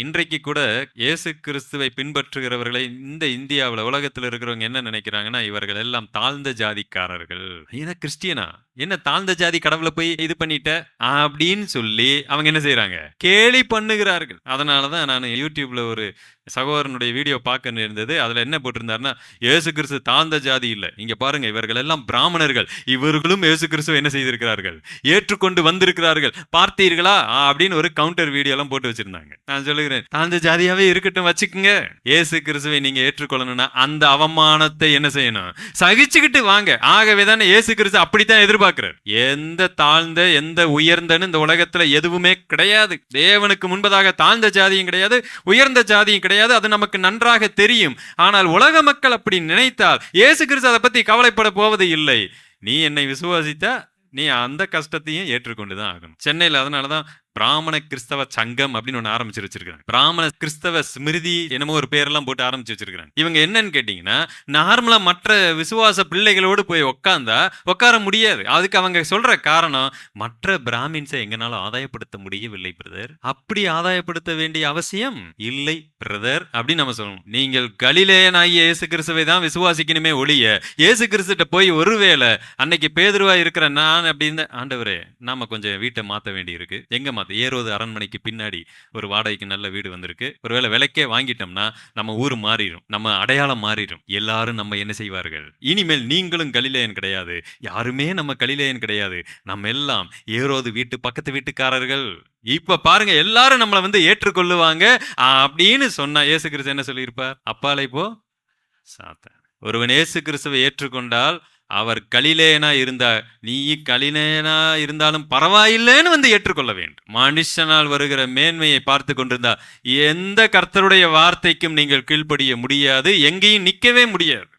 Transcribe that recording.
இன்றைக்கு கூட இயேசு கிறிஸ்துவை பின்பற்றுகிறவர்களை இந்த இந்தியாவுல, உலகத்துல இருக்கிறவங்க என்ன நினைக்கிறாங்கன்னா, இவர்கள் எல்லாம் தாழ்ந்த ஜாதிக்காரர்கள். என்ன கிறிஸ்டியனா? என்ன தாழ்ந்த ஜாதி கடவுள போய் இது பண்ணிட்ட? அப்படின்னு சொல்லி அவங்க என்ன செய்றாங்க? கேலி பண்ணுகிறார்கள். அதனால தான் நான் YouTubeல ஒரு சகோதரனுடைய வீடியோ பார்க்க நேர்ந்தது. அதுல என்ன போட்டிருந்தாருன்னா, இயேசு கிறிஸ்து தாழ்ந்த ஜாதி இல்ல. இங்க பாருங்க, இவர்கள் எல்லாம் பிராமணர்கள். இவர்களும் இயேசு கிறிஸ்துவை என்ன செய்திருக்கிறார்கள்? ஏற்றுக்கொண்டு வந்திருக்கிறார்கள். பார்த்தீர்களா? அப்படின்னு ஒரு கவுண்டர் வீடியோ எல்லாம் போட்டு வச்சிருந்தாங்க. நான் சொல்லுகிறேன், தாழ்ந்த ஜாதியாவே இருக்கட்டும், வச்சுக்குங்க. இயேசு கிறிஸ்துவை நீங்க ஏற்றுக்கொள்ளணும்னா அந்த அவமானத்தை என்ன செய்யணும்? சகிச்சுக்கிட்டு வாங்க. ஆகவே தானே இயேசு கிறிஸ்து அப்படித்தான் எதிர்பார்க்கிறார். எந்த தாழ்ந்த எந்த உயர்ந்தன்னு இந்த உலகத்துல எதுவுமே கிடையாது. தேவனுக்கு முன்பதாக தாழ்ந்த ஜாதியும் கிடையாது, உயர்ந்த ஜாதியும் கிடையாது. அது நமக்கு நன்றாக தெரியும். ஆனால் உலக மக்கள் அப்படி நினைத்தால் இயேசு கிறிஸ்து அதை பத்தி கவலைப்பட போவது இல்லை. நீ என்னை விசுவாசித்தா நீ அந்த கஷ்டத்தையும் ஏற்றுக்கொண்டுதான் ஆகணும். சென்னையில் அதனாலதான் பிராமண கிறிஸ்தவ சங்கம் அப்படின்னு ஒன்று ஆரம்பிச்சு வச்சிருக்காங்க. பிராமண கிறிஸ்தவ ஸ்மிருதி என்னமோ ஒரு பேரெல்லாம் போட்டு ஆரம்பிச்சு வச்சிருக்காங்க. இவங்க என்னன்னு கேட்டீங்கன்னா, நார்மலா மற்ற விசுவாச பிள்ளைகளோடு போய் உட்கார முடியாது. அதுக்கு அவங்க சொல்ற காரணம், மற்ற பிராமின்ஸை எங்கனாலும் ஆதாயப்படுத்த முடியவில்லை பிரதர். அப்படி ஆதாயப்படுத்த வேண்டிய அவசியம் இல்லை பிரதர் அப்படின்னு நம்ம சொல்லணும். நீங்கள் கலிலேயனாகிய இயேசு கிறிஸ்துவை தான் விசுவாசிக்கணுமே ஒழிய, இயேசு கிறிஸ்துட்ட போய் ஒருவேளை அன்னைக்கு பேதுருவா இருக்கிற நான் அப்படின்னு, ஆண்டவரே நாம கொஞ்சம் வீட்டை மாற்ற வேண்டி இருக்கு, எங்க ஏரோது அரண்மனைக்கு பின்னாடி ஒரு வாடகைக்கு நல்ல வீடு வந்திருக்கு, ஒருவேளை விலைக்கே வாங்கிட்டோம்னா நம்ம ஊர் மாறிடும், நம்ம அடையாளம் மாறிடும், எல்லாரும் நம்ம என்ன செய்வார்கள்? இனிமேல் நீங்களும் கலிலேயன் கிடையாது, யாருமே நம்ம கலிலேயன் கிடையாது, நம்ம எல்லாம் ஏரோது வீட்டு பக்கத்து வீட்டுக்காரர்கள். இப்ப பாருங்க, எல்லாரும் நம்மளை ஏற்றுக்கொள்ளுவாங்க அப்படின்னு சொன்னா இயேசு கிறிஸ்து என்ன சொல்லியிருப்பார்? அப்பாலை போ சாத்தான். ஒருவன் இயேசு கிறிஸ்துவை ஏற்றுக்கொண்டால் அவர் கலிலேயனா இருந்தா, நீ கலிலேயனா இருந்தாலும் பரவாயில்லைன்னு ஏற்றுக்கொள்ள வேண்டும். மனுஷனால் வருகிற மேன்மையை பார்த்து கொண்டிருந்தா எந்த கர்த்தருடைய வார்த்தைக்கும் நீங்கள் கீழ்ப்படிய முடியாது, எங்கேயும் நிற்கவே முடியாது.